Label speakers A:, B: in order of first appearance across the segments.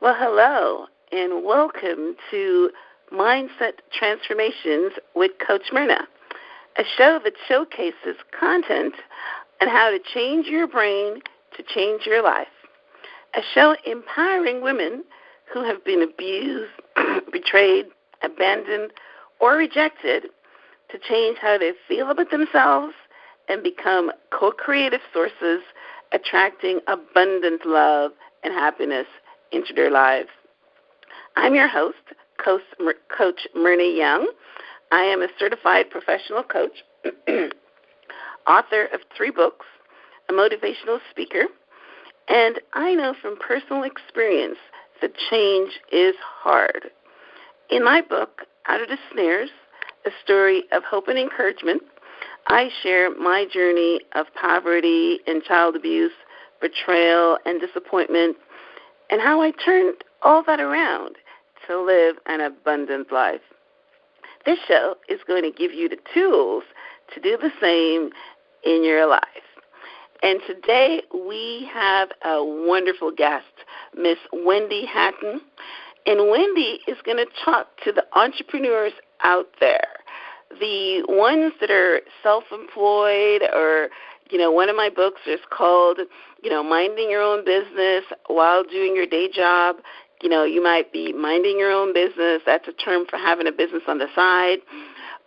A: Well, hello, and welcome to Mindset Transformations with Coach Myrna, a show that showcases content on how to change your brain to change your life. A show empowering women who have been abused, betrayed, abandoned, or rejected to change how they feel about themselves and become co-creative sources, attracting abundant love and happiness into their lives. I'm your host, Coach Myrna Young. I am a certified professional coach, author of 3 books, a motivational speaker, and I know from personal experience that change is hard. In my book, Out of the Snares, a story of hope and encouragement, I share my journey of poverty and child abuse, betrayal and disappointment, and how I turned all that around to live an abundant life. This show is going to give you the tools to do the same in your life. And today we have a wonderful guest, Miss Wendi Hatton. And Wendi is going to talk to the entrepreneurs out there, the ones that are self-employed, or, one of my books is called, Minding Your Own Business While Doing Your Day Job. You might be minding your own business. That's a term for having a business on the side.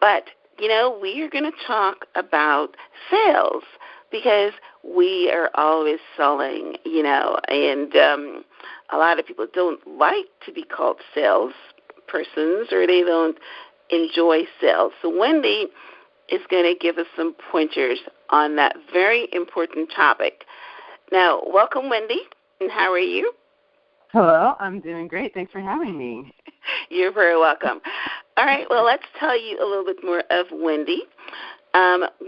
A: But, we are going to talk about sales because we are always selling, and a lot of people don't like to be called salespersons, or they don't enjoy sales. So Wendi is going to give us some pointers on that very important topic. Now, welcome, Wendi, and how are you?
B: Hello, I'm doing great. Thanks for having me.
A: You're very welcome. All right, well, let's tell you a little bit more of Wendi.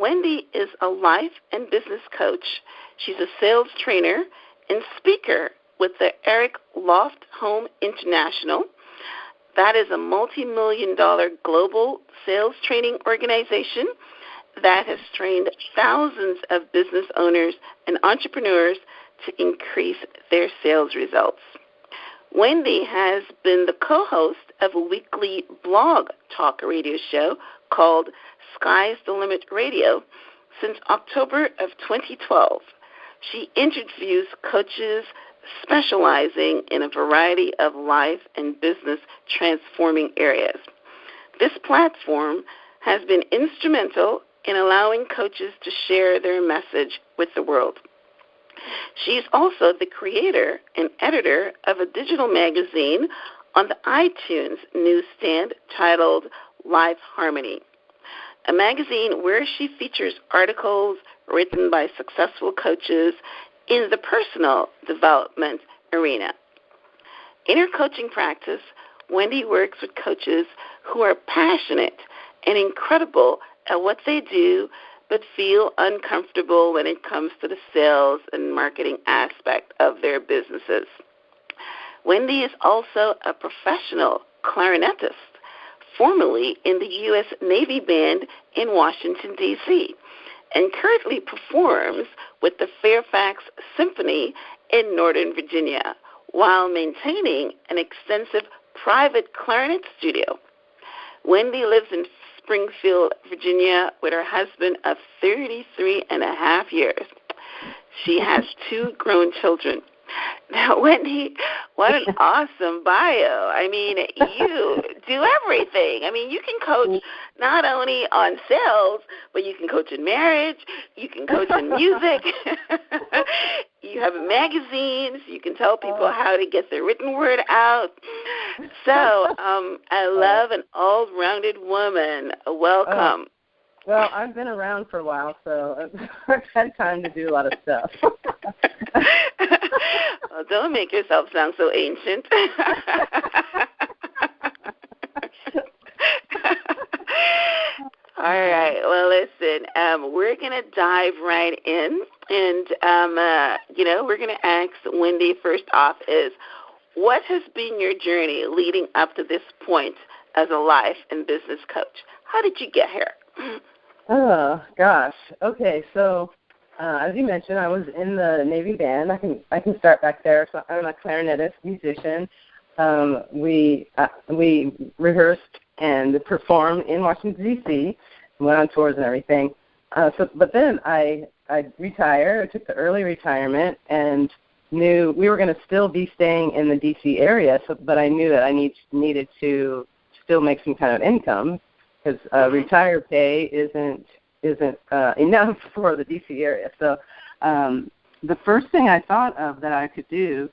A: Wendi is a life and business coach. She's a sales trainer and speaker with the Eric Loft Home International. That is a multi-million-dollar global sales training organization that has trained thousands of business owners and entrepreneurs to increase their sales results. Wendi has been the co-host of a weekly blog talk radio show called Sky's the Limit Radio since October of 2012. She interviews coaches specializing in a variety of life and business transforming areas. This platform has been instrumental in allowing coaches to share their message with the world. She's also the creator and editor of a digital magazine on the iTunes newsstand titled Life Harmony, a magazine where she features articles written by successful coaches in the personal development arena. In her coaching practice, Wendi works with coaches who are passionate and incredible at what they do, but feel uncomfortable when it comes to the sales and marketing aspect of their businesses. Wendi is also a professional clarinetist, formerly in the U.S. Navy Band in Washington, D.C., and currently performs with the Fairfax Symphony in Northern Virginia while maintaining an extensive private clarinet studio. Wendi lives in Springfield, Virginia, with her husband of 33 and a half years. She has 2 grown children. Now, Wendi, what an awesome bio. I mean, you do everything. I mean, you can coach not only on sales, but you can coach in marriage, you can coach in music, you have magazines, you can tell people how to get the written word out. So I love an all-rounded woman. Welcome.
B: Well, I've been around for a while, so I've had time to do a lot of stuff.
A: Well, don't make yourself sound so ancient. All right. Well, listen, we're going to dive right in. And, we're going to ask Wendi first off is, what has been your journey leading up to this point as a life and business coach? How did you get here?
B: Oh, gosh. Okay, so as you mentioned, I was in the Navy band. I can start back there. So I'm a clarinetist, musician. We rehearsed and performed in Washington, D.C., went on tours and everything. But then I retired. I took the early retirement and knew we were going to still be staying in the D.C. area, but I knew that I needed to still make some kind of income because retired pay isn't enough for the D.C. area. So the first thing I thought of that I could do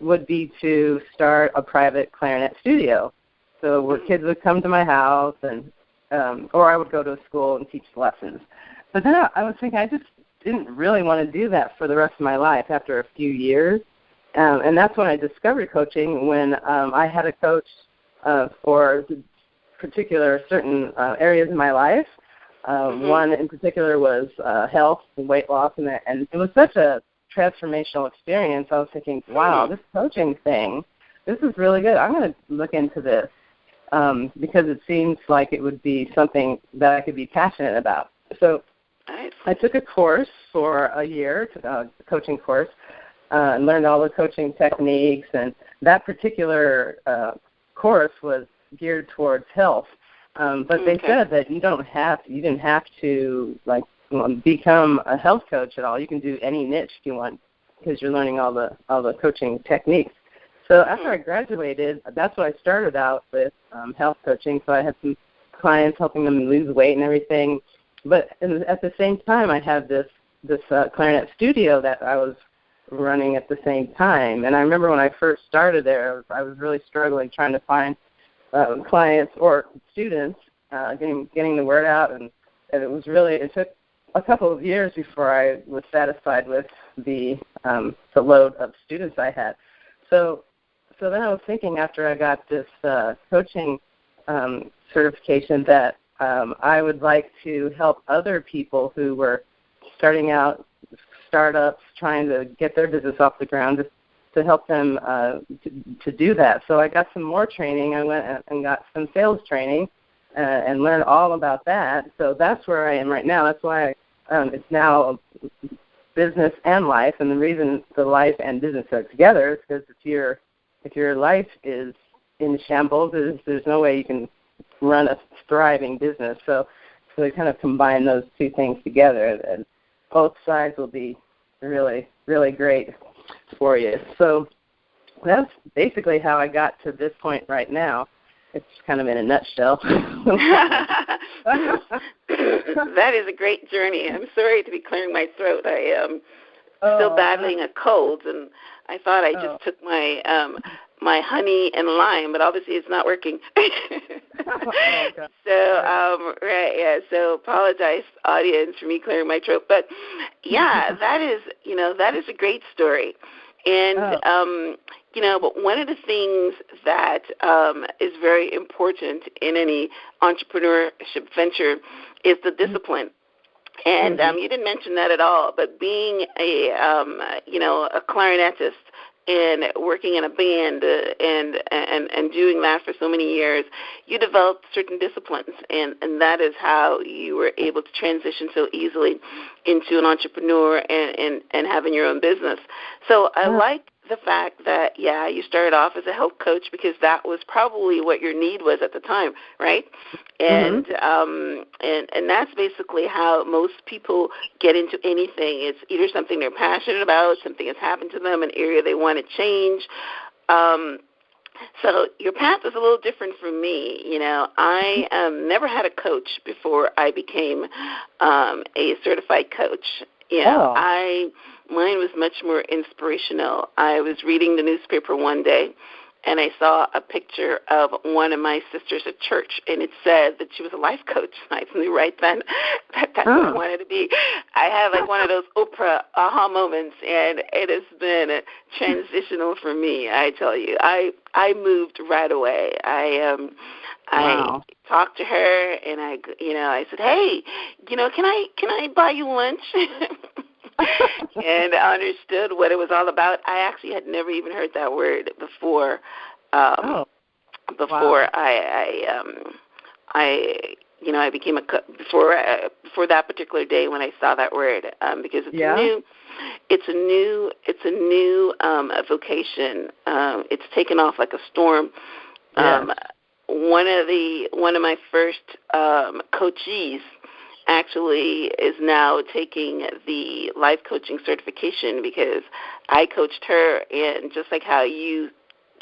B: would be to start a private clarinet studio. So where kids would come to my house, and or I would go to a school and teach lessons. But then I was thinking I just didn't really want to do that for the rest of my life after a few years. And that's when I discovered coaching, when I had a coach for particular certain areas in my life. One in particular was health and weight loss, and it was such a transformational experience. I was thinking, wow, this coaching thing, this is really good. I'm going to look into this because it seems like it would be something that I could be passionate about. So I took a course for a year, a coaching course, and learned all the coaching techniques, and that particular course was geared towards health. But they said that you didn't have to become a health coach at all. You can do any niche you want because you're learning all the coaching techniques. So after I graduated, that's what I started out with, health coaching. So I had some clients helping them lose weight and everything. But at the same time, I had this clarinet studio that I was running at the same time. And I remember when I first started there, I was really struggling trying to find clients or students, getting the word out, and it took a couple of years before I was satisfied with the load of students I had. So then I was thinking, after I got this coaching certification, that I would like to help other people who were starting out, startups, trying to get their business off the ground, to help them to do that. So I got some more training. I went and got some sales training and learned all about that. So that's where I am right now. That's why it's now business and life. And the reason the life and business are together is because if your life is in shambles, there's no way you can run a thriving business. So we kind of combine those two things together, and both sides will be really, really great for you. So that's basically how I got to this point right now. It's kind of in a nutshell.
A: That is a great journey. I'm sorry to be clearing my throat. I am still battling a cold, and I thought I just took my my honey and lime, but obviously it's not working. So apologize, audience, for me clearing my throat. But yeah, that is a great story. And but one of the things that is very important in any entrepreneurship venture is the discipline. And you didn't mention that at all, but being a clarinetist and working in a band and doing that for so many years, you developed certain disciplines, and that is how you were able to transition so easily into an entrepreneur and having your own business. So I like the fact that, you started off as a health coach because that was probably what your need was at the time, right? And and that's basically how most people get into anything. It's either something they're passionate about, something has happened to them, an area they want to change. So your path is a little different from me. I never had a coach before I became a certified coach. Mine was much more inspirational. I was reading the newspaper one day, and I saw a picture of one of my sisters at church, and it said that she was a life coach. I knew right then that's what I wanted to be. I had like one of those Oprah aha moments, and it has been transitional for me. I tell you, I moved right away. I talked to her, and I said, hey, can I buy you lunch? And I understood what it was all about. I actually had never even heard that word before. I I became before that particular day when I saw that word, because it's a new vocation. It's taken off like a storm. One of my first coachees actually is now taking the life coaching certification, because I coached her, and just like how you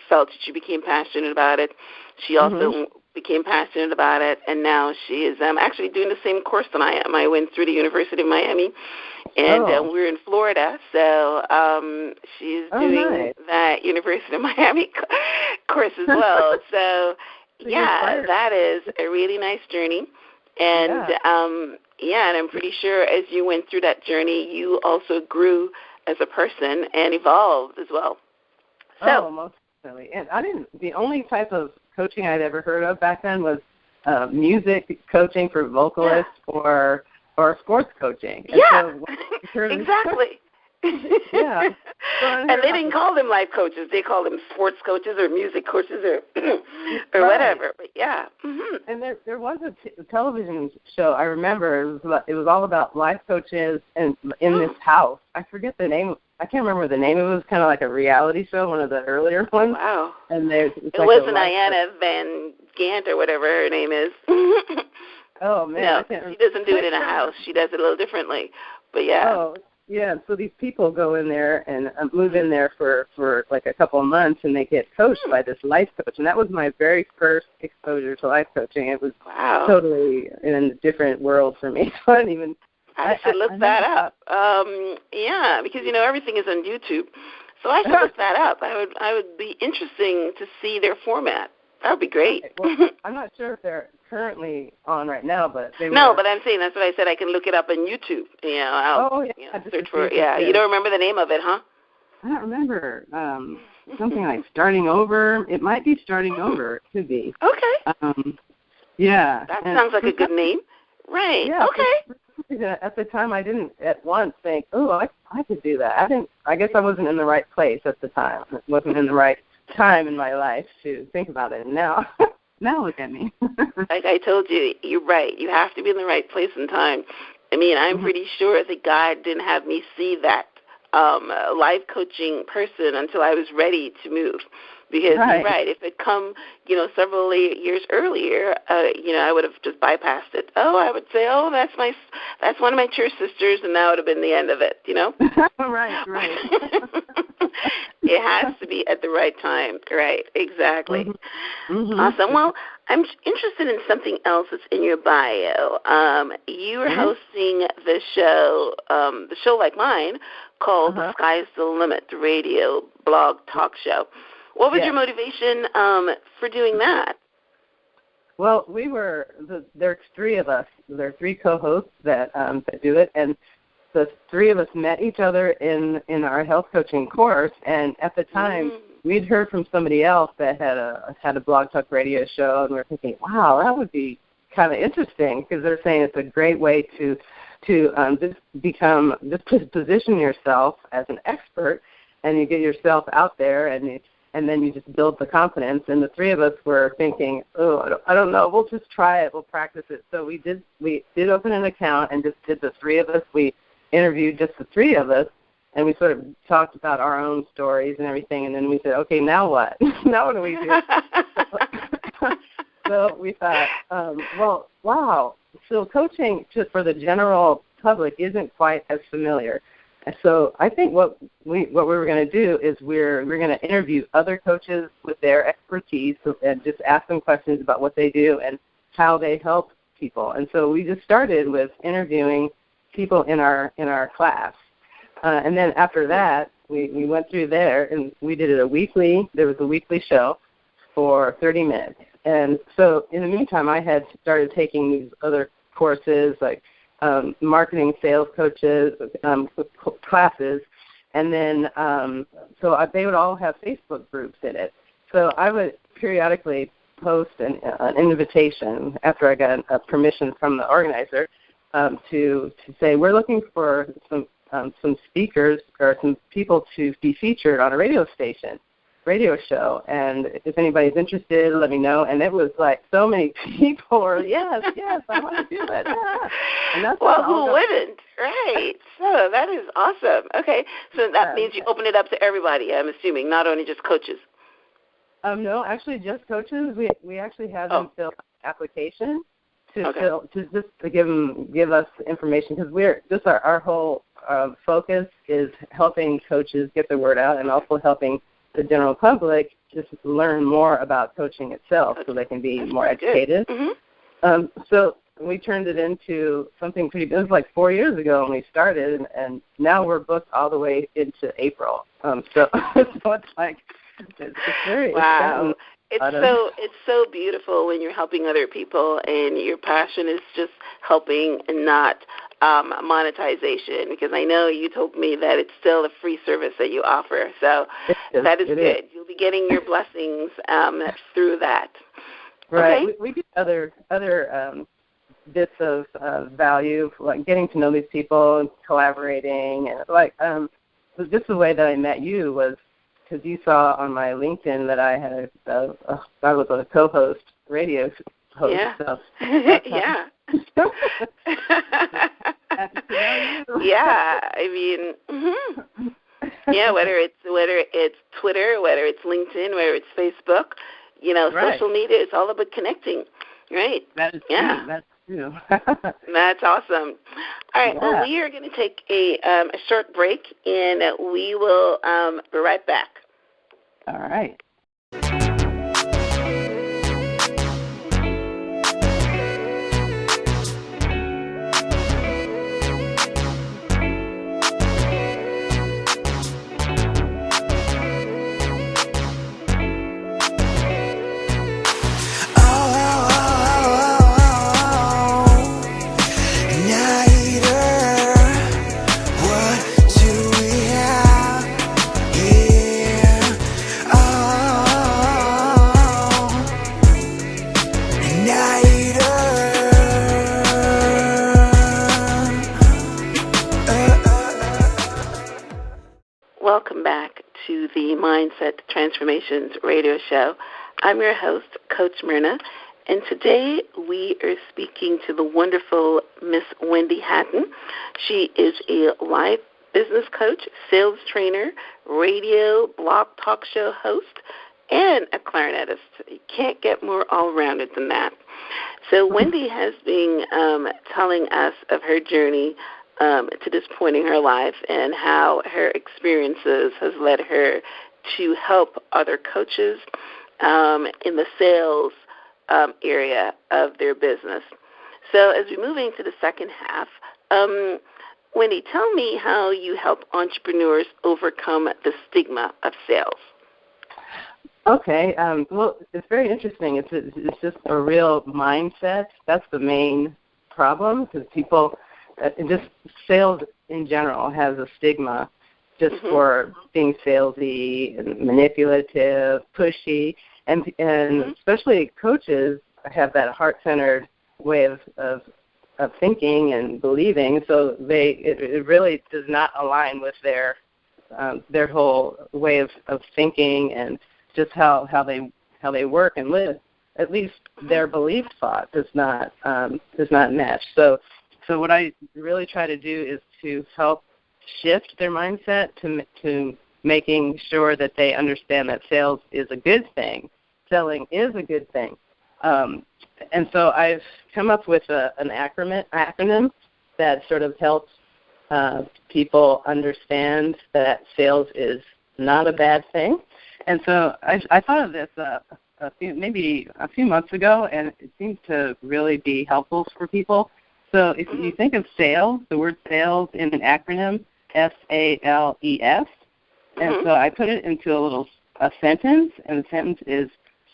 A: felt that you became passionate about it, she also became passionate about it, and now she is actually doing the same course that I am. I went through the University of Miami, and we're in Florida, so she's doing that University of Miami course as well. So, that is a really nice journey. And, and I'm pretty sure as you went through that journey, you also grew as a person and evolved as well. So,
B: most definitely. And the only type of coaching I'd ever heard of back then was music coaching for vocalists or sports coaching. And
A: exactly. And they didn't call them life coaches. They called them sports coaches or music coaches or whatever. But
B: And there was a television show, I remember. It was all about life coaches and in this house. I forget the name. I can't remember the name. It was kind of like a reality show, one of the earlier ones.
A: Wow.
B: And
A: it wasn't Diana Van Gant or whatever her name is.
B: Oh, man.
A: No, she doesn't do it in a house. She does it a little differently. But
B: so these people go in there and move in there for like a couple of months, and they get coached by this life coach. And that was my very first exposure to life coaching. It was totally in a different world for me. So
A: I should look that up. Because, everything is on YouTube. So I should look that up. I would be interesting to see their format. That would be great.
B: Well, I'm not sure if they're currently on right now, but they
A: No, but I'm saying that's what I said. I can look it up on YouTube. I'll search for it. Yeah, you don't remember the name of it, huh?
B: I don't remember. Something like Starting Over. It might be Starting Over. It could be.
A: Okay. That sounds like a good name. Right.
B: Yeah,
A: okay.
B: At the time, I didn't at once think, I could do that. I guess I wasn't in the right place at the time. It wasn't in the right time in my life to think about it. And now look at me.
A: Like I told you, you're right. You have to be in the right place and time. I mean, I'm pretty sure that God didn't have me see that life coaching person until I was ready to move. Because you're right. If it come, several years earlier, I would have just bypassed it. I would say, that's one of my church sisters, and that would have been the end of it.
B: Right.
A: It has to be at the right time. Right. Exactly.
B: Mm-hmm.
A: Awesome. Well, I'm interested in something else that's in your bio. You were hosting the show like mine, called The Sky's the Limit, the radio blog talk show. What was your motivation for doing that?
B: Well, there's three of us. There are three co-hosts that do it, and the three of us met each other in our health coaching course. And at the time, we'd heard from somebody else that had a blog talk radio show, and we were thinking, wow, that would be kind of interesting, because they're saying it's a great way to just position yourself as an expert, and you get yourself out there, and then you just build the confidence. And the three of us were thinking, I don't know, we'll just try it, we'll practice it. So we did open an account and just did the three of us. We interviewed just the three of us, and we sort of talked about our own stories and everything. And then we said, okay, now what? Now what do we do? So we thought, wow. So coaching just for the general public isn't quite as familiar. So I think what we were going to do is we're going to interview other coaches with their expertise and just ask them questions about what they do and how they help people. And so we just started with interviewing people in our class. And then after that, we went through there and we did it there was a weekly show for 30 minutes. And so in the meantime, I had started taking these other courses like marketing, sales coaches, classes, and then they would all have Facebook groups in it. So I would periodically post an invitation after I got permission from the organizer to say, we're looking for some speakers or some people to be featured on a radio station. radio show, and if anybody's interested, let me know. And it was like so many people were, yes, I want to do that. Yeah. And that's
A: who wouldn't, right? So that is awesome. Okay, so that means you open it up to everybody, I'm assuming, not only just coaches.
B: No, actually just coaches. We actually have them fill an application to give us information, because we're just our whole focus is helping coaches get the word out and also helping the general public just learn more about coaching itself so they can be more educated. Mm-hmm. So we turned it into something pretty big. It was like 4 years ago when we started, and now we're booked all the way into April. So it's like it's very
A: wow. It's so beautiful when you're helping other people, and your passion is just helping and not monetization, because I know you told me that it's still a free service that you offer. So that is good. You'll be getting your blessings through that.
B: Right.
A: Okay.
B: We get other bits of value, like getting to know these people and collaborating. And like just the way that I met you was because you saw on my LinkedIn that I had I was a co-host, radio host.
A: Yeah.
B: So
A: yeah. Yeah. I mean, mm-hmm. Yeah. Whether it's Twitter, whether it's LinkedIn, whether it's Facebook, social media. It's all about connecting, right?
B: That is true. That's true.
A: That's awesome. All right. Yeah. Well, we are going to take a short break, and we will be right back.
B: All right.
A: Welcome back to the Mindset Transformations radio show. I'm your host, Coach Myrna, and today we are speaking to the wonderful Miss Wendi Hatton. She is a life business coach, sales trainer, radio, blog talk show host, and a clarinetist. You can't get more all-rounded than that. So Wendi has been telling us of her journey to this point in her life and how her experiences has led her to help other coaches in the sales area of their business. So as we move into the second half, Wendi, tell me how you help entrepreneurs overcome the stigma of sales.
B: Okay. Well, it's very interesting. It's just a real mindset. That's the main problem, because people, just sales in general has a stigma just for being salesy and manipulative, pushy, and especially coaches have that heart-centered way of thinking and believing. So it really does not align with their whole way of thinking and just how they work and live. At least their belief thought does not match. So what I really try to do is to help shift their mindset to making sure that they understand that sales is a good thing. Selling is a good thing. And so I've come up with an acronym that sort of helps people understand that sales is not a bad thing. And so I thought of this maybe a few months ago, and it seems to really be helpful for people. So if you think of sales, the word sales in an acronym, SALES, and so I put it into a sentence, and the sentence is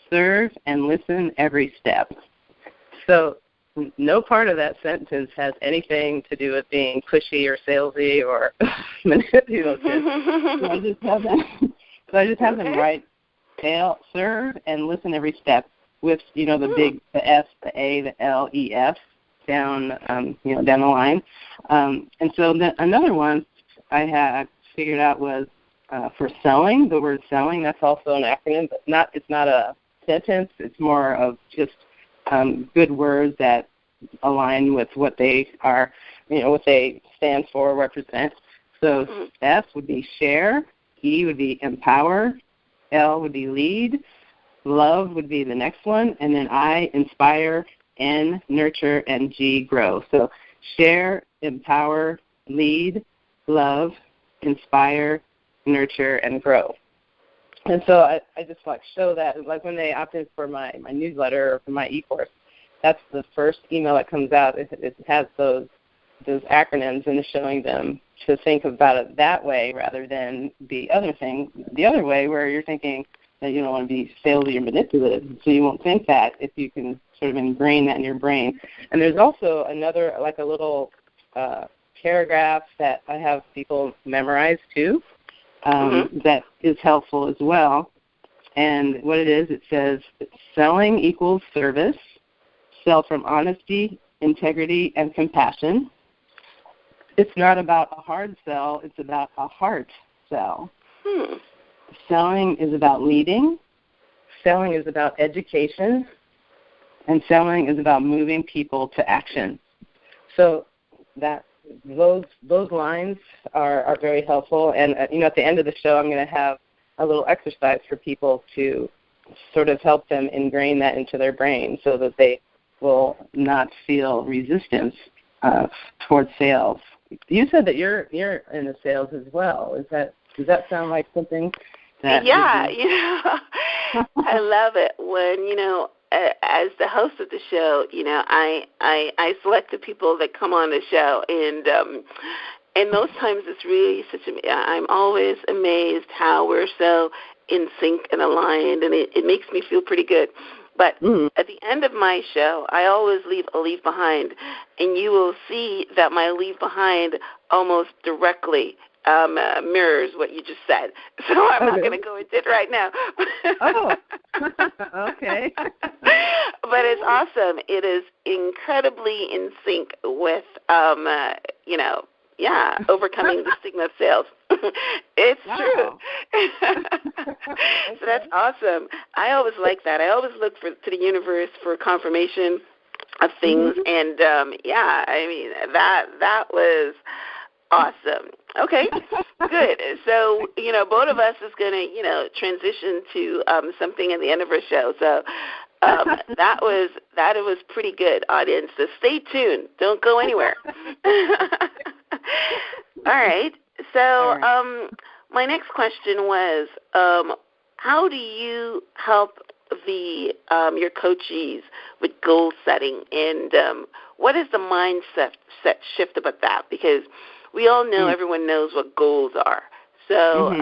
B: serve and listen every step. So no part of that sentence has anything to do with being pushy or salesy or manipulative. So I just have them write serve and listen every step with, the S, the A, the L, E, F down the line. And so another one I had figured out was for selling, the word selling, that's also an acronym, but it's not a sentence. It's more of just good words that align with what they are, what they stand for, represent. So S would be share, E would be empower, L would be lead, love would be the next one, and then I, inspire, N, nurture, and G, grow. So share, empower, lead, love, inspire, nurture, and grow. And so I just show that, like when they opt in for my newsletter or for my e-course, that's the first email that comes out. It has those acronyms, and it's showing them to think about it that way rather than the other way where you're thinking that you don't want to be salesy or manipulative. So you won't think that if you can sort of ingrain that in your brain. And there's also another, like a little paragraph that I have people memorize too, that is helpful as well. And what it is, it says, selling equals service, sell from honesty, integrity, and compassion. It's not about a hard sell, it's about a heart sell. Selling is about leading, selling is about education, and selling is about moving people to action. So that those lines are very helpful. And at the end of the show, I'm going to have a little exercise for people to sort of help them ingrain that into their brain so that they will not feel resistance towards sales. You said that you're in the sales as well. Does that sound like something that?
A: Yeah, I love it when as the host of the show, I select the people that come on the show, and those times it's really I'm always amazed how we're so in sync and aligned, and it makes me feel pretty good. But at the end of my show, I always leave a leave behind, and you will see that my leave behind almost directly mirrors what you just said. So I'm not going to go into it right now.
B: Okay.
A: But it's awesome. It is incredibly in sync with, overcoming the stigma of sales. It's true. So that's awesome. I always like that. I always look to the universe for confirmation of things, and that was awesome. Okay, good. So, both of us is going to, transition to something at the end of our show. So that was pretty good, audience. So stay tuned. Don't go anywhere. All right. So my next question was, how do you help your coachees with goal setting, and what is the mindset shift about that? Because we all know, everyone knows what goals are. So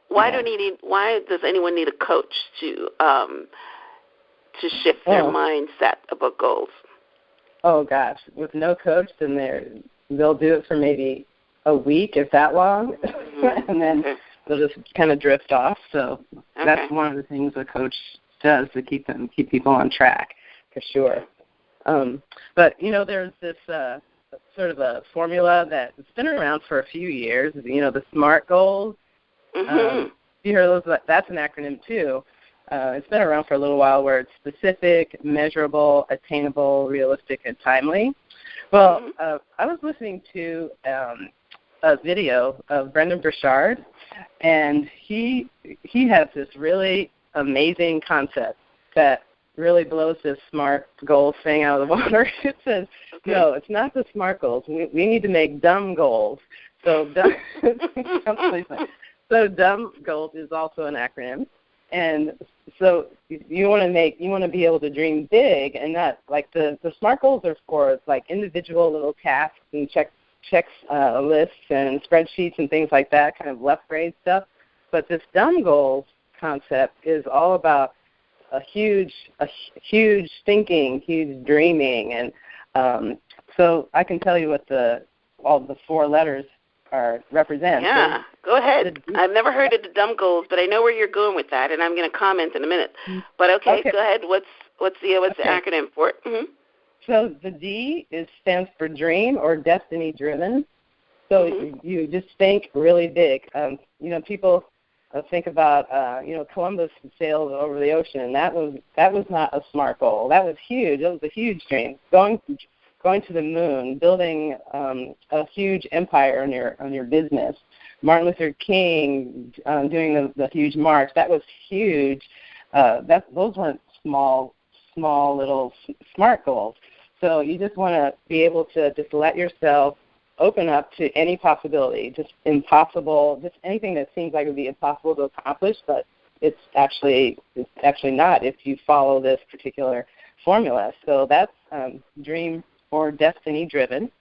A: why does anyone need a coach to shift their mindset about goals?
B: Oh gosh, with no coach, then they'll do it for maybe a week, if that long, and then they'll just kind of drift off. So that's one of the things a coach does to keep people on track, for sure. But there's this sort of a formula that's been around for a few years. The SMART goals. You heard those? That's an acronym too. It's been around for a little while, where it's specific, measurable, attainable, realistic, and timely. Well, I was listening to a video of Brendan Burchard, and he has this really amazing concept that really blows this SMART goals thing out of the water. It says, no, it's not the SMART goals. We need to make dumb goals. So dumb goals is also an acronym. And so you want to be able to dream big, and that, like, the SMART goals are for like individual little tasks and checks lists and spreadsheets and things like that, kind of left brain stuff. But this dumb goals concept is all about a huge thinking, huge dreaming, and so I can tell you what all the four letters represent.
A: Yeah, go ahead. I've never heard of the dumb goals, but I know where you're going with that, and I'm going to comment in a minute. But okay. Go ahead. What's the acronym for it?
B: So the D stands for dream or destiny driven. So you just think really big. People think about, Columbus sailed over the ocean. That was not a SMART goal. That was huge. That was a huge dream. Going to the moon, building a huge empire on your business. Martin Luther King doing the huge march. That was huge. Those weren't small little SMART goals. So you just want to be able to just let yourself open up to any possibility, just impossible, just anything that seems like it would be impossible to accomplish, but it's actually not if you follow this particular formula. So that's dream or destiny driven.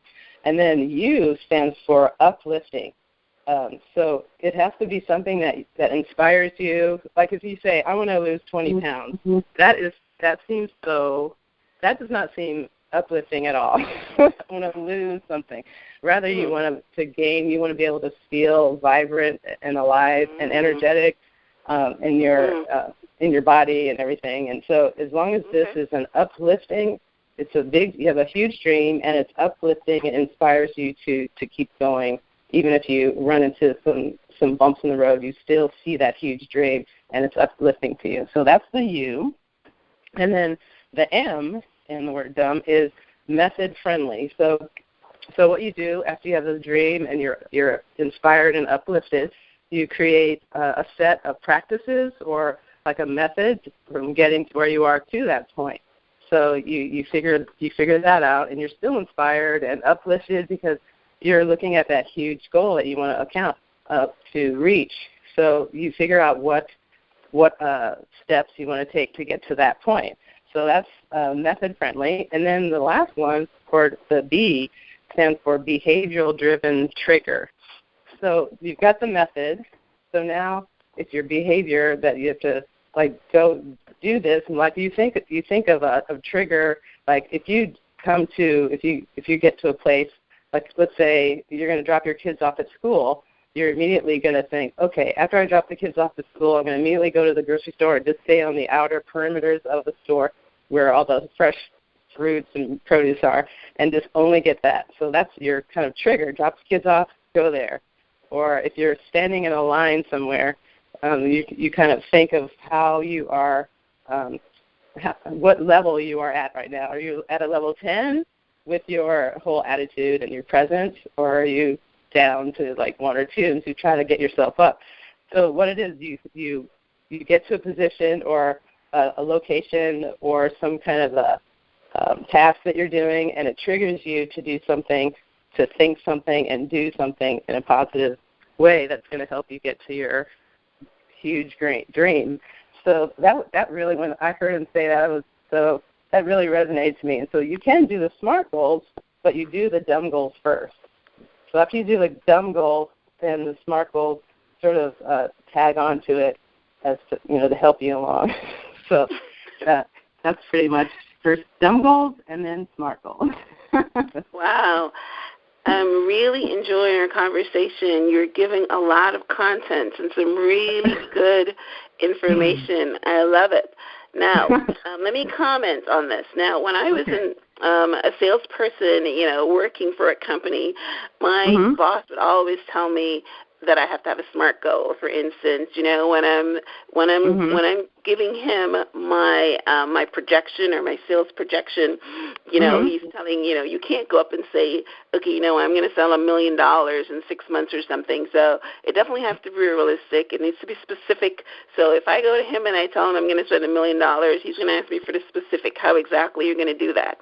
B: And then U stands for uplifting. So it has to be something that inspires you. Like if you say, I want to lose 20 pounds, that does not seem uplifting at all. I want to lose something. Rather, you want to gain. You want to be able to feel vibrant and alive and energetic in your body and everything. And so, as long as this is an uplifting, you have a huge dream, and it's uplifting. It inspires you to keep going, even if you run into some bumps in the road. You still see that huge dream, and it's uplifting to you. So that's the U, and then the M in the word dumb is method friendly. So what you do after you have the dream and you're inspired and uplifted, you create a set of practices or like a method from getting to where you are to that point. So you figure that out, and you're still inspired and uplifted because you're looking at that huge goal that you want to reach. So you figure out what steps you want to take to get to that point. So that's method friendly. And then the last one, for the B, stands for behavioral-driven trigger. So you've got the method. So now it's your behavior that you have to go do this. And like you think of a trigger, like if you get to a place, like let's say you're going to drop your kids off at school, you're immediately going to think, okay, after I drop the kids off at school, I'm going to immediately go to the grocery store and just stay on the outer perimeters of the store where all the fresh fruits and produce are, and just only get that. So that's your kind of trigger. Drop the kids off, go there. Or if you're standing in a line somewhere, you kind of think of how you are, what level you are at right now. Are you at a level 10 with your whole attitude and your presence, or are you down to like 1 or 2, and so you try to get yourself up? So what it is, you get to a position or a location or some kind of a task that you're doing, and it triggers you to do something, to think something and do something in a positive way that's going to help you get to your huge great dream. So that really, when I heard him say that, that really resonated to me. And so you can do the SMART goals, but you do the dumb goals first. So after you do the dumb goals, then the SMART goals sort of tag onto it as to help you along. So that's pretty much first dumb goals and then SMART goals.
A: Wow. I'm really enjoying our conversation. You're giving a lot of content and some really good information. I love it. Now, let me comment on this. Now, when I was a salesperson, working for a company, my boss would always tell me that I have to have a SMART goal. For instance, when I'm giving him my projection or my sales projection, he's telling you can't go up and say, okay, I'm going to sell $1 million in 6 months or something. So it definitely has to be realistic. It needs to be specific. So if I go to him and I tell him I'm going to spend $1 million, he's going to ask me for the specific how exactly you're going to do that.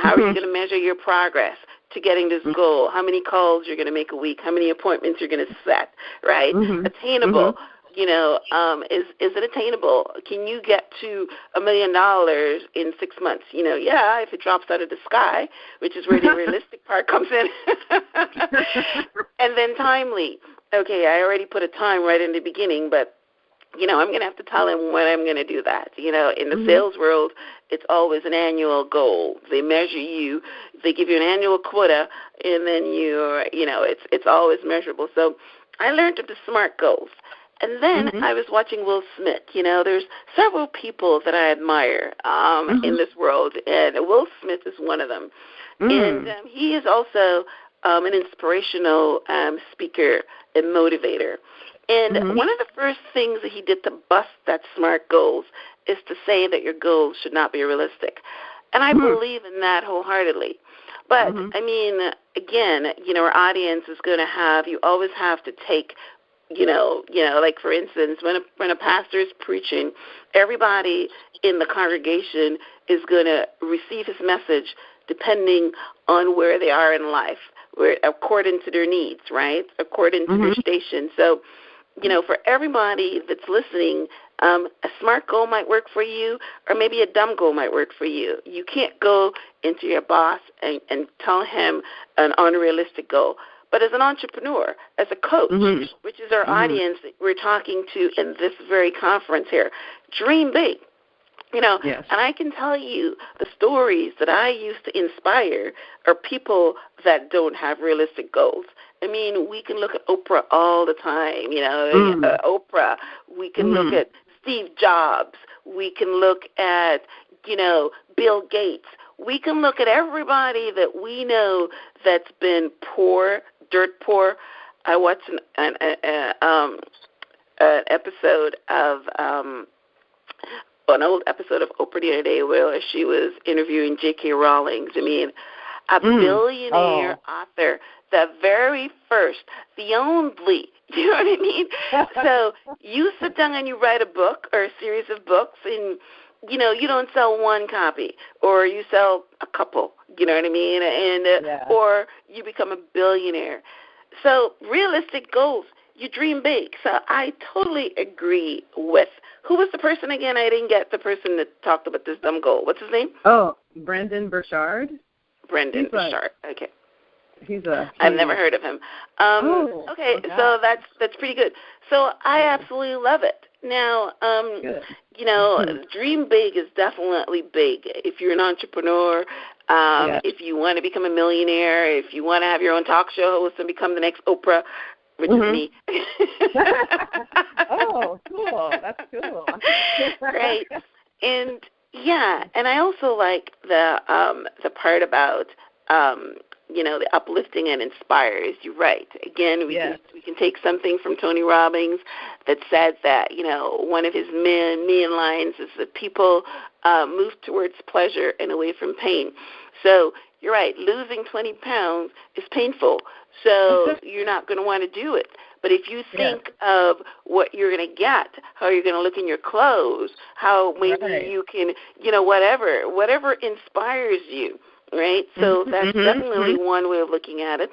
A: How are you going to measure your progress to getting this goal? How many calls you're going to make a week? How many appointments you're going to set, right? Attainable. Is it attainable? Can you get to $1 million in 6 months? Yeah, if it drops out of the sky, which is where the realistic part comes in. And then timely. Okay, I already put a time right in the beginning, but I'm going to have to tell him when I'm going to do that. In the sales world, it's always an annual goal. They measure you. They give you an annual quota, and then it's always measurable. So I learned of the SMART goals. And then I was watching Will Smith. There's several people that I admire in this world, and Will Smith is one of them. And he is also an inspirational speaker and motivator. And one of the first things that he did to bust that SMART goals is to say that your goals should not be realistic. And I believe in that wholeheartedly. But, I mean, again, our audience is going to you always have to take, like, for instance, when a pastor is preaching, everybody in the congregation is going to receive his message depending on where they are in life, according to their needs, right, according to their station. So, for everybody that's listening, a SMART goal might work for you, or maybe a dumb goal might work for you. You can't go into your boss and tell him an unrealistic goal. But as an entrepreneur, as a coach, which is our audience that we're talking to in this very conference here, dream big.
B: Yes.
A: And I can tell you the stories that I used to inspire are people that don't have realistic goals. I mean, we can look at Oprah all the time, Oprah. We can look at Steve Jobs. We can look at, Bill Gates. We can look at everybody that we know that's been poor, dirt poor. I watched an episode of an old episode of Oprah the other day where she was interviewing J.K. Rowling. I mean, a billionaire author, the very first, the only, you know what I mean? So you sit down and you write a book or a series of books and, you don't sell one copy or you sell a couple, you know what I mean? And or you become a billionaire. So realistic goals. You dream big. So I totally agree with. Who was the person again? I didn't get the person that talked about this dumb goal. What's his name?
B: Oh, Brendan Burchard.
A: Brendan Burchard. Okay.
B: I've
A: never heard of him. Okay, so that's pretty good. So I absolutely love it. Now, dream big is definitely big. If you're an entrepreneur, if you want to become a millionaire, if you want to have your own talk show host and become the next Oprah, which is me.
B: Oh, cool. That's cool.
A: Great. And and I also like the part about the uplifting and inspires. You're right. Again, we can take something from Tony Robbins that said that one of his main lines is that people move towards pleasure and away from pain. So you're right. Losing 20 pounds is painful. So you're not going to want to do it. But if you think of what you're going to get, how you're going to look in your clothes, how maybe you can, whatever inspires you, right? So that's definitely one way of looking at it.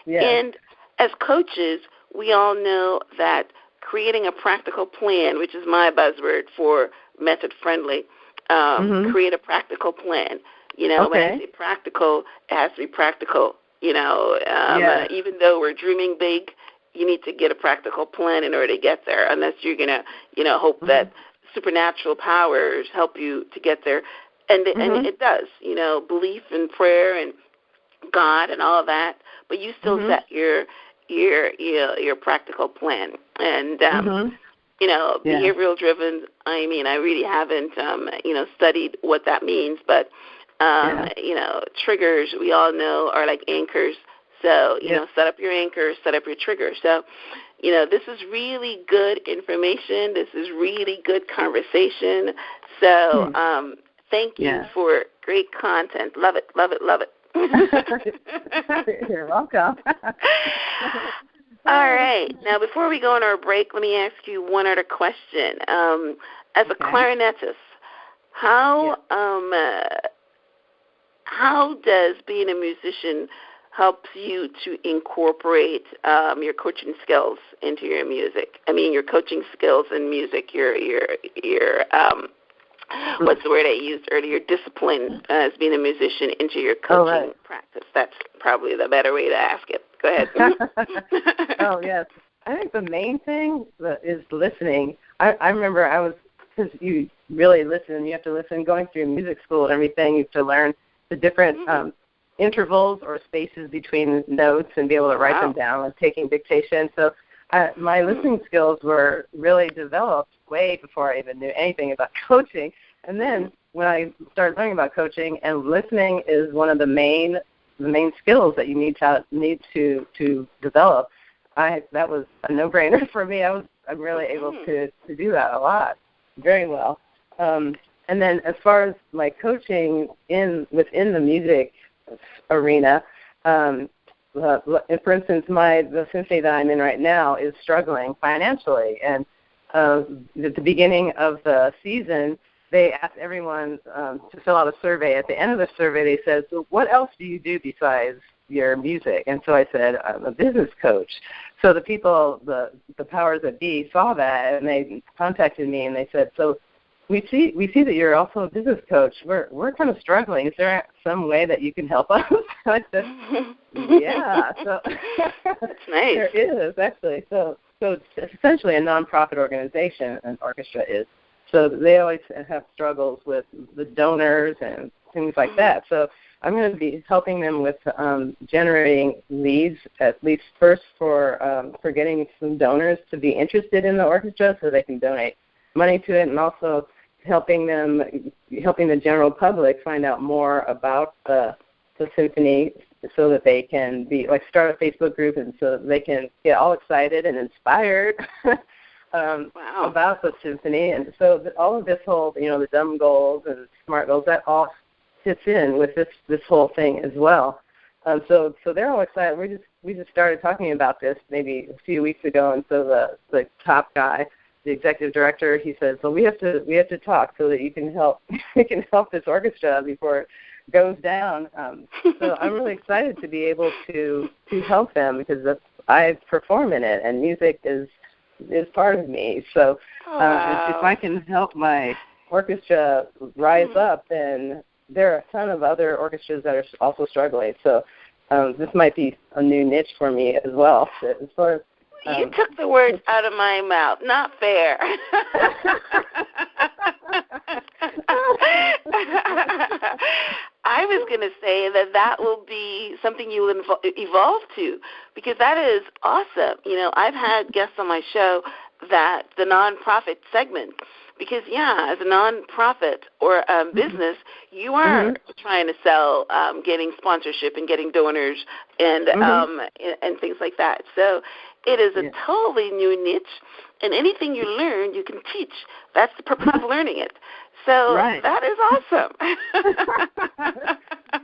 A: And as coaches, we all know that creating a practical plan, which is my buzzword for method-friendly, create a practical plan. When I say practical, it has to be practical. Even though we're dreaming big, you need to get a practical plan in order to get there, unless you're going to, hope that supernatural powers help you to get there. And it does, belief and prayer and God and all of that, but you still set your practical plan. And, behavioral driven, I mean, I really haven't, studied what that means, but triggers, we all know, are like anchors. So, set up your anchors, set up your triggers. So, this is really good information. This is really good conversation. So, thank you for great content. Love it, love it, love it.
B: You're welcome.
A: All right. Now, before we go on our break, let me ask you one other question. As a clarinetist, how does being a musician helps you to incorporate your coaching skills into your music? I mean, your coaching skills in music, your what's the word I used earlier? Discipline as being a musician into your coaching practice. That's probably the better way to ask it. Go ahead.
B: Oh, yes. I think the main thing is listening. I remember because you really listen, you have to listen, going through music school and everything, you have to learn the different intervals or spaces between notes and be able to write them down and taking dictation. So my listening skills were really developed way before I even knew anything about coaching. And then when I started learning about coaching, and listening is one of the main the main skills that you need to develop. That was a no-brainer for me. I'm really able to do that a lot, very well. And then as far as my coaching within the music arena, for instance, the symphony that I'm in right now is struggling financially. And at the beginning of the season, they asked everyone to fill out a survey. At the end of the survey, they said, so what else do you do besides your music? And so I said, I'm a business coach. So the people, the powers that be, saw that, and they contacted me, and they said, so we see that you're also a business coach. We're kind of struggling. Is there some way that you can help us? I said, yeah. So
A: that's nice.
B: There is, actually. So it's essentially a nonprofit organization, an orchestra is. So they always have struggles with the donors and things like that. So I'm going to be helping them with generating leads, at least first for getting some donors to be interested in the orchestra so they can donate money to it, and also helping the general public find out more about the symphony so that they can start a Facebook group, and so that they can get all excited and inspired about the symphony. And so all of this whole, the dumb goals and smart goals, that all fits in with this whole thing as well. So they're all excited. We just started talking about this maybe a few weeks ago, and so the top guy, the executive director, he says, well, we have to talk so that you can help this orchestra before it goes down. So I'm really excited to be able to help them, because I perform in it, and music is part of me. So if I can help my orchestra rise up, then there are a ton of other orchestras that are also struggling. So this might be a new niche for me as well. As far as
A: you took the words out of my mouth. Not fair. I was going to say that will be something you will evolve to, because that is awesome. I've had guests on my show that the nonprofit segment, because, as a nonprofit or business, you are trying to sell, getting sponsorship and getting donors and things like that. So it is a totally new niche, and anything you learn, you can teach. That's the purpose of learning it. So that is awesome.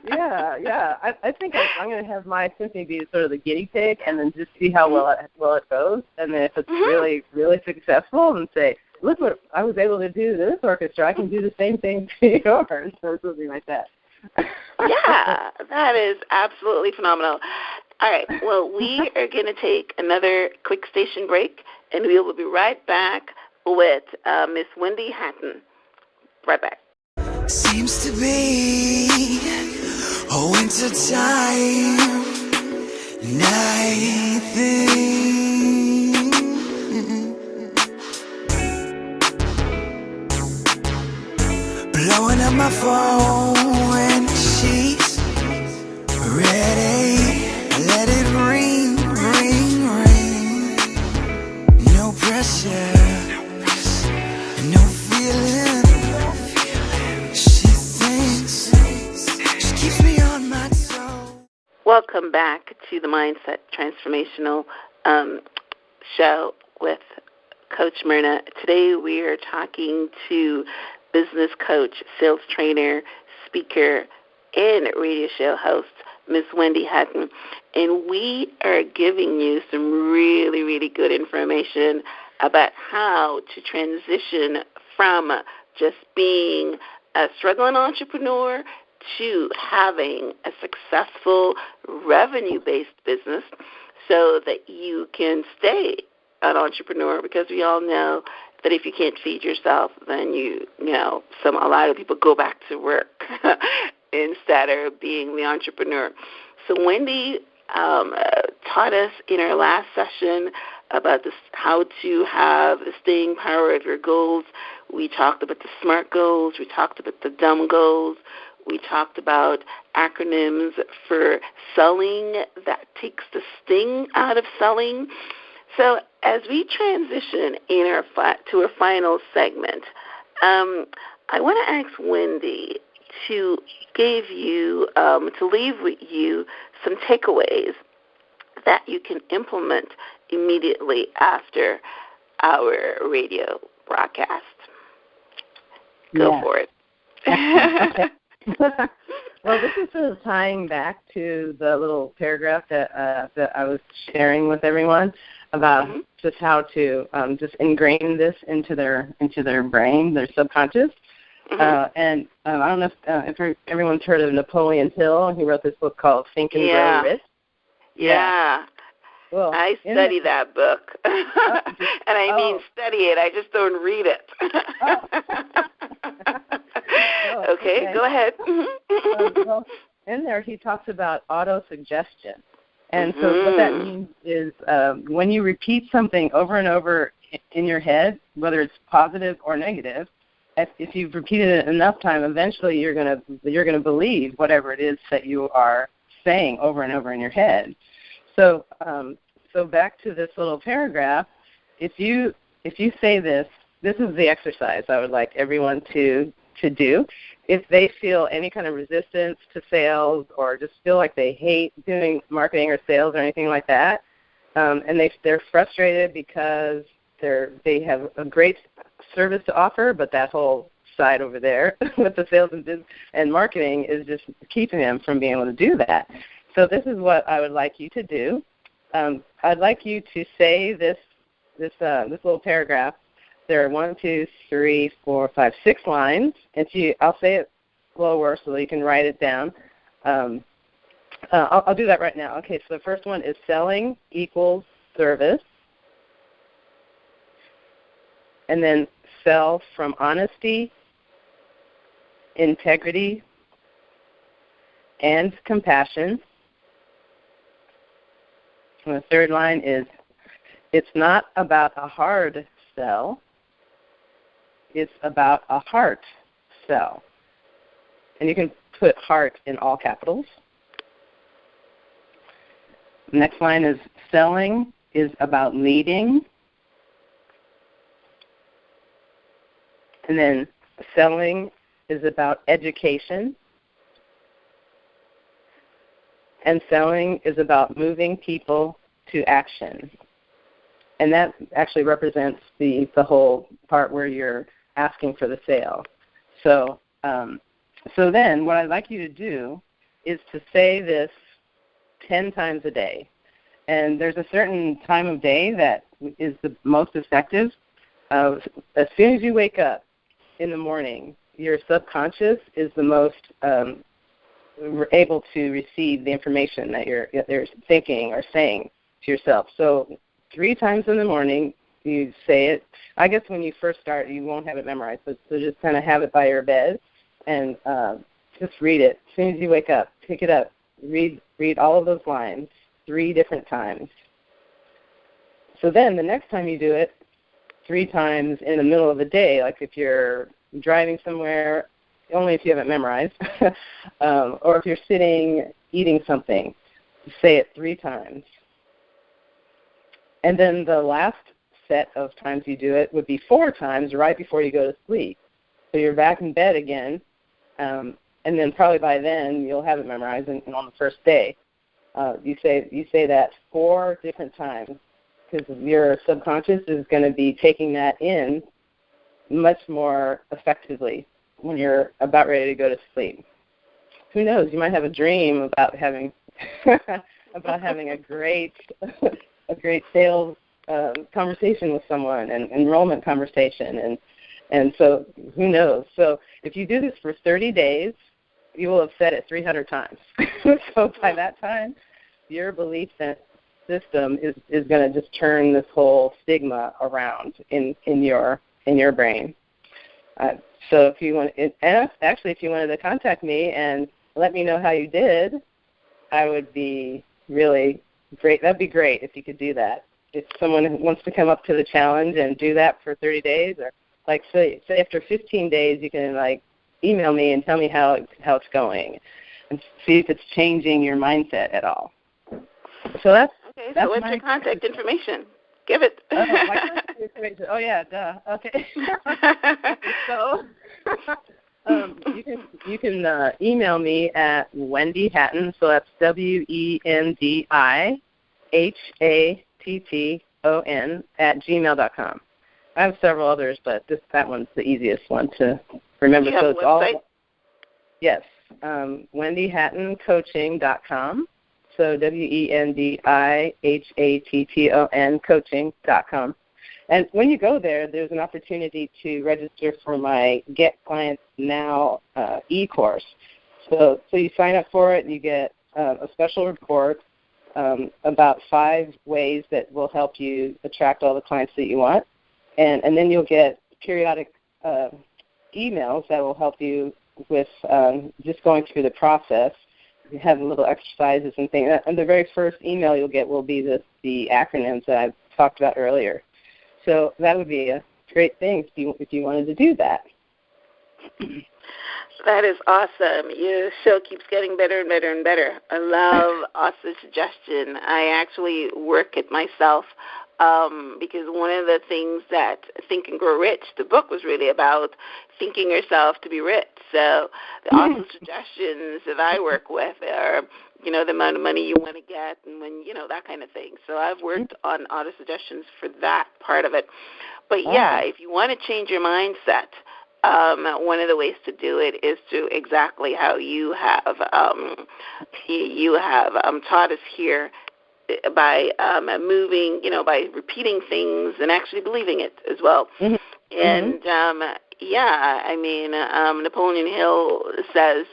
B: Yeah. I think I'm going to have my symphony be sort of the guinea pig, and then just see how well it goes. And then if it's really, really successful, and say, look what I was able to do to this orchestra, I can do the same thing to yours, or something like that.
A: Yeah, that is absolutely phenomenal. All right, well, we are going to take another quick station break, and we will be right back with Miss Wendi Hatton. Right back.
C: Seems to be a winter time night thing. Blowing up my phone when she's ready. Let it ring, ring, ring. No pressure, no feeling. She thinks she keeps me on my toes.
A: Welcome back to the Mindset Transformational show with Coach Myrna. Today we are talking to business coach, sales trainer, speaker, and radio show host, Miss Wendi Hatton, and we are giving you some really, really good information about how to transition from just being a struggling entrepreneur to having a successful revenue-based business so that you can stay an entrepreneur, because we all know that if you can't feed yourself, then a lot of people go back to work instead of being the entrepreneur. So Wendi taught us in our last session about how to have the staying power of your goals. We talked about the SMART goals. We talked about the dumb goals. We talked about acronyms for selling that takes the sting out of selling. So as we transition to our final segment, I want to ask Wendi, to give you, to leave with you some takeaways that you can implement immediately after our radio broadcast. Go for it.
B: Okay. Well, this is sort of tying back to the little paragraph that I was sharing with everyone about just how to just ingrain this into their brain, their subconscious. And I don't know if everyone's heard of Napoleon Hill. He wrote this book called Think and Grow Rich.
A: Yeah.
B: Well,
A: I study that book. And I mean study it. I just don't read it. Okay, go ahead.
B: Well, in there he talks about auto-suggestion. And so what that means is when you repeat something over and over in your head, whether it's positive or negative, if you've repeated it enough time, eventually you're gonna believe whatever it is that you are saying over and over in your head. So back to this little paragraph. If you say this is the exercise I would like everyone to do. If they feel any kind of resistance to sales or just feel like they hate doing marketing or sales or anything like that, and they're frustrated because they have a great service to offer, but that whole side over there with the sales and business and marketing is just keeping them from being able to do that. So this is what I would like you to do. I'd like you to say this little paragraph. There are 1, 2, 3, 4, 5, 6 lines, and I'll say it slower so that you can write it down. I'll do that right now. Okay, so the first one is selling equals service, and then sell from honesty, integrity, and compassion. And the third line is, it's not about a hard sell, it's about a heart sell. And you can put heart in all capitals. The next line is, selling is about leading. And then selling is about education. And selling is about moving people to action. And that actually represents the whole part where you're asking for the sale. So then what I'd like you to do is to say this 10 times a day. And there's a certain time of day that is the most effective. As soon as you wake up in the morning, your subconscious is the most able to receive the information that you're thinking or saying to yourself. So 3 times in the morning, you say it. I guess when you first start, you won't have it memorized, so just kind of have it by your bed and just read it. As soon as you wake up, pick it up, read all of those lines 3 different times. So then the next time you do it, 3 times in the middle of the day, like if you're driving somewhere, only if you have it memorized, or if you're sitting eating something, say it 3 times. And then the last set of times you do it would be 4 times right before you go to sleep. So you're back in bed again, and then probably by then you'll have it memorized. And on the first day, you say that 4 different times, because your subconscious is going to be taking that in much more effectively when you're about ready to go to sleep. Who knows? You might have a dream about having a great sales conversation with someone, and enrollment conversation, and so who knows? So if you do this for 30 days, you will have said it 300 times. So by that time, your belief system is going to just turn this whole stigma around in your brain. So if you want, if you wanted to contact me and let me know how you did, I would be really great. That'd be great if you could do that. If someone wants to come up to the challenge and do that for 30 days, or like say after 15 days, you can like email me and tell me how it's going, and see if it's changing your mindset at all. So that's
A: okay. So what's your contact information? Give it.
B: Oh, my contact information. Oh yeah, duh. Okay. So you can email me at Wendi Hatton, so that's WendiHatton @gmail.com. I have several others, but that one's the easiest one to remember.
A: Do you have a website?
B: Yes, WendiHattonCoaching.com. So WendiHatton coaching.com. And when you go there, there's an opportunity to register for my Get Clients Now e-course. So you sign up for it, you get a special report about 5 ways that will help you attract all the clients that you want. And then you'll get periodic emails that will help you with just going through the process. You have little exercises and things. And the very first email you'll get will be the acronyms that I've talked about earlier. So that would be a great thing if you wanted to do that.
A: That is awesome. Your show keeps getting better and better and better. I love Asa's suggestion. I actually work it myself because one of the things that Think and Grow Rich, the book was really about thinking yourself to be rich. So the awesome suggestions that I work with are, the amount of money you want to get and when, that kind of thing. So I've worked on auto suggestions for that part of it. But, if you want to change your mindset, one of the ways to do it is to exactly how you have taught us here by moving, by repeating things and actually believing it as well. And, Napoleon Hill says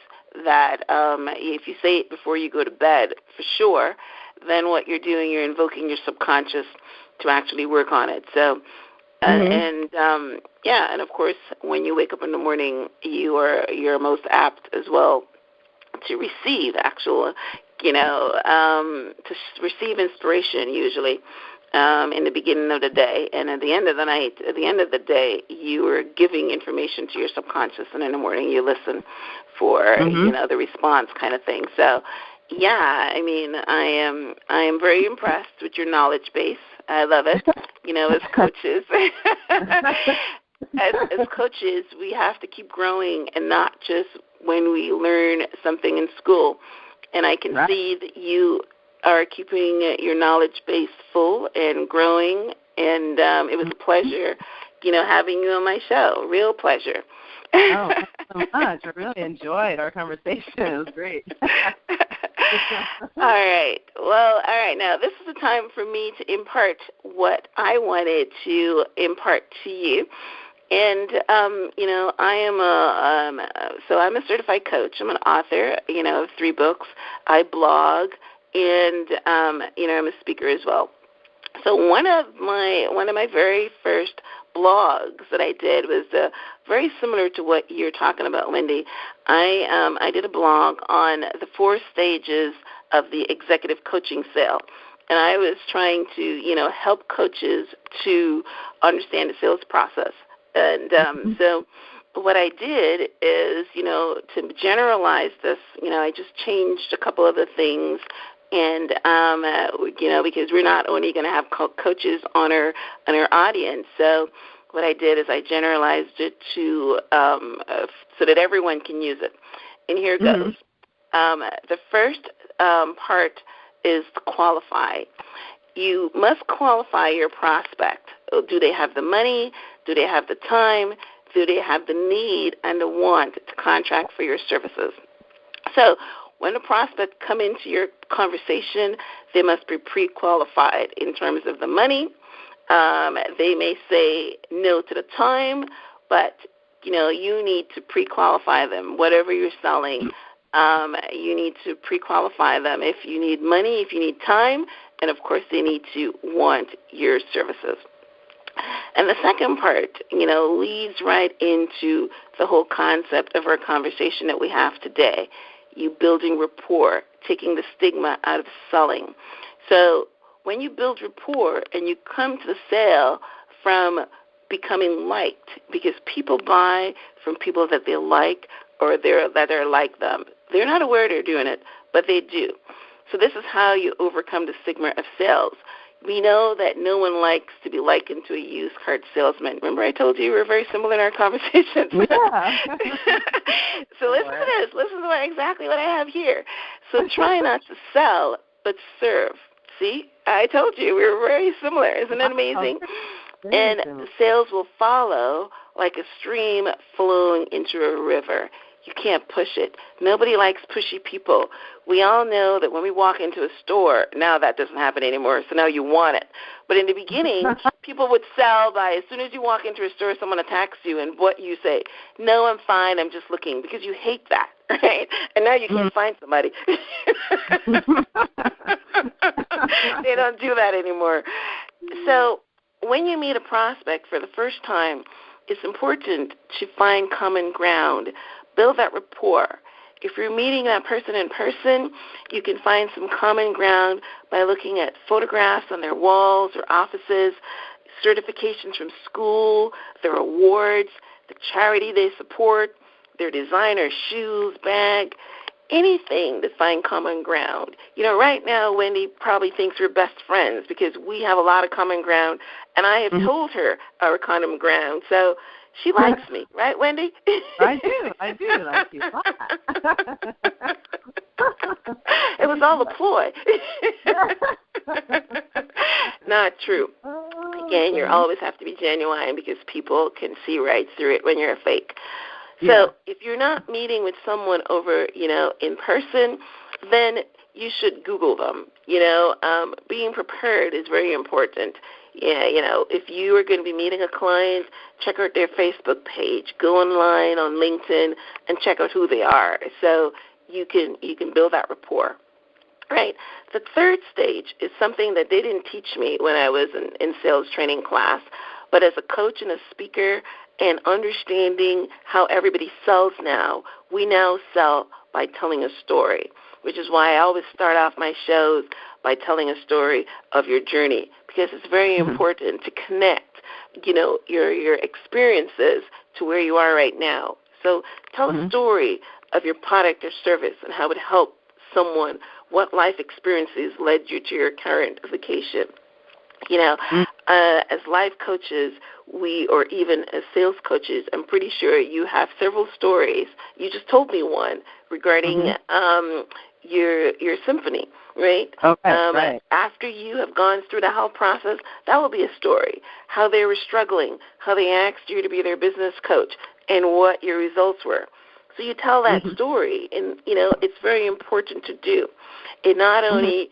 A: that if you say it before you go to bed, for sure, then what you're doing, you're invoking your subconscious to actually work on it. So, and of course, when you wake up in the morning, you're most apt as well to receive actual, to receive inspiration usually in the beginning of the day, and at the end of the night, at the end of the day, you are giving information to your subconscious, and in the morning you listen for the response kind of thing. So, I am very impressed with your knowledge base. I love it. As coaches, as coaches, we have to keep growing, and not just when we learn something in school. And I can see that you are keeping your knowledge base full and growing, and it was a pleasure, having you on my show. Real pleasure.
B: Oh, thanks so much. I really enjoyed our conversation. It was great.
A: All right. Well, all right. Now, this is the time for me to impart what I wanted to impart to you. And, I'm a certified coach. I'm an author, of 3 books. I blog, and, I'm a speaker as well. So one of my very first blogs that I did was very similar to what you're talking about, Wendi. I did a blog on the 4 stages of the executive coaching sale. And I was trying to, help coaches to understand the sales process. And so what I did is, to generalize this, I just changed a couple of the things. And, because we're not only going to have coaches on our audience. So what I did is I generalized it to so that everyone can use it. And here it goes. The first part is to qualify. You must qualify your prospect. Do they have the money? Do they have the time? Do they have the need and the want to contract for your services? So when a prospect come into your conversation, they must be pre-qualified in terms of the money. They may say no to the time, but, you need to pre-qualify them. Whatever you're selling, you need to pre-qualify them. If you need money, if you need time, and, of course, they need to want your services. And the second part, leads right into the whole concept of our conversation that we have today. You building rapport, taking the stigma out of selling. So when you build rapport and you come to the sale from becoming liked, because people buy from people that they like or that are like them. They're not aware they're doing it, but they do. So this is how you overcome the stigma of sales. we know that no one likes to be likened to a used car salesman. Remember I told you we were very similar in our conversations?
B: Yeah.
A: So listen to this. Listen to exactly what I have here. So try not to sell, but serve. See, I told you we were very similar. Isn't that amazing? And the sales will follow like a stream flowing into a river. You can't push it. Nobody likes pushy people. We all know that when we walk into a store, now that doesn't happen anymore, so now you want it. But in the beginning, people would sell by as soon as you walk into a store, someone attacks you, and what you say, no, I'm fine, I'm just looking, because you hate that, right? And now you can't find somebody. They don't do that anymore. So when you meet a prospect for the first time, it's important to find common ground. Build that rapport. If you're meeting that person in person, you can find some common ground by looking at photographs on their walls or offices, certifications from school, their awards, the charity they support, their designer shoes, bag, anything to find common ground. You know, right now, Wendi probably thinks we're best friends because we have a lot of common ground, and I have told her our common ground. So she likes me, right, Wendi?
B: I do like you.
A: It was all a ploy. Not true. Again, you always have to be genuine because people can see right through it when you're a fake. So if you're not meeting with someone over, in person, then you should Google them. Being prepared is very important. Yeah, if you are going to be meeting a client, check out their Facebook page. Go online on LinkedIn and check out who they are so you can build that rapport. Right. The third stage is something that they didn't teach me when I was in sales training class, but as a coach and a speaker and understanding how everybody sells now, we now sell by telling a story, which is why I always start off my shows by telling a story of your journey, because it's very important to connect, your experiences to where you are right now. So tell a story of your product or service and how it helped someone, what life experiences led you to your current vocation. As life coaches, or even as sales coaches, I'm pretty sure you have several stories. You just told me one regarding your symphony, right?
B: Okay, right.
A: After you have gone through the whole process, that will be a story. How they were struggling, how they asked you to be their business coach, and what your results were. So you tell that story, and, it's very important to do. It not only,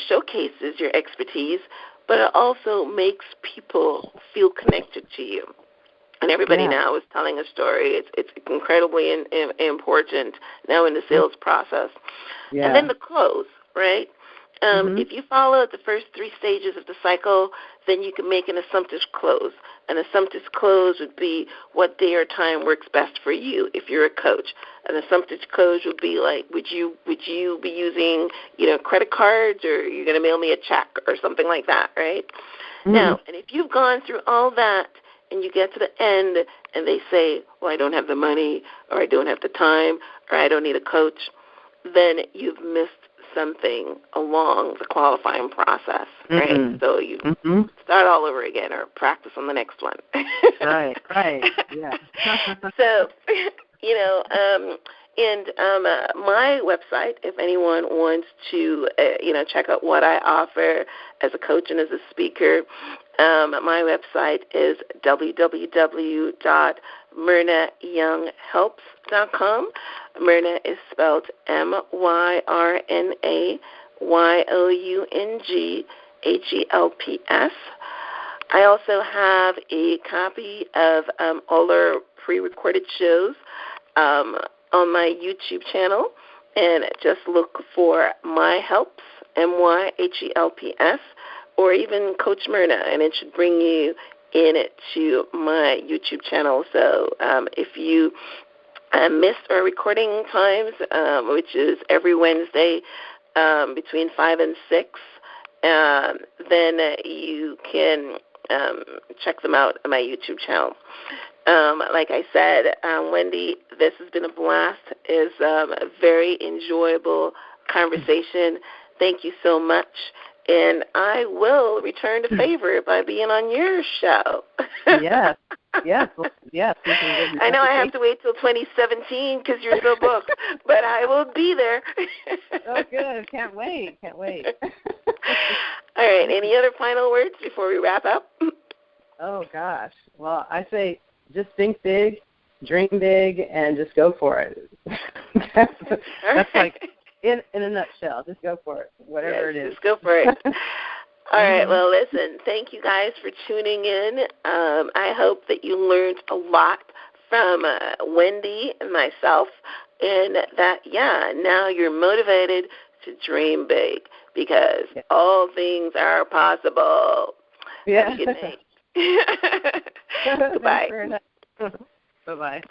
A: showcases your expertise, but it also makes people feel connected to you. And everybody now is telling a story. It's incredibly important now in the sales process. Yeah. And then the close, right? If you follow the first three stages of the cycle, then you can make an assumptive close. An assumptive close would be what day or time works best for you if you're a coach. An assumptive close would be like, would you be using, credit cards, or you're going to mail me a check or something like that, right? Now, and if you've gone through all that and you get to the end and they say, well, I don't have the money, or I don't have the time, or I don't need a coach, then you've missed something along the qualifying process, right? So you start all over again or practice on the next one.
B: Right, yeah.
A: So, my website, if anyone wants to, check out what I offer as a coach and as a speaker, my website is www.myrnayounghelps.com. Myrna is spelled MYRNAYOUNGHELPS. I also have a copy of all our pre-recorded shows on my YouTube channel, and just look for My Helps, MYHELPS, or even Coach Myrna, and it should bring you in to my YouTube channel. So if you missed our recording times, which is every Wednesday between 5 and 6, then you can check them out on my YouTube channel. Like I said, Wendi, this has been a blast. It's a very enjoyable conversation. Thank you so much. and I will return the favor by being on your show.
B: Yes. Yes. Yes.
A: I know I have to wait till 2017 because you're so booked, but I will be there.
B: Oh, good. Can't wait. Can't wait.
A: All right. Any other final words before we wrap up?
B: Oh, gosh. Well, I say just think big, dream big, and just go for it. That's like, in a nutshell, just go for it, whatever it is.
A: Just go for it. All right. Well, listen, thank you guys for tuning in. I hope that you learned a lot from Wendi and myself, and that, now you're motivated to dream big because all things are possible.
B: Yeah.
A: Have a good night. Goodbye.
B: Bye-bye.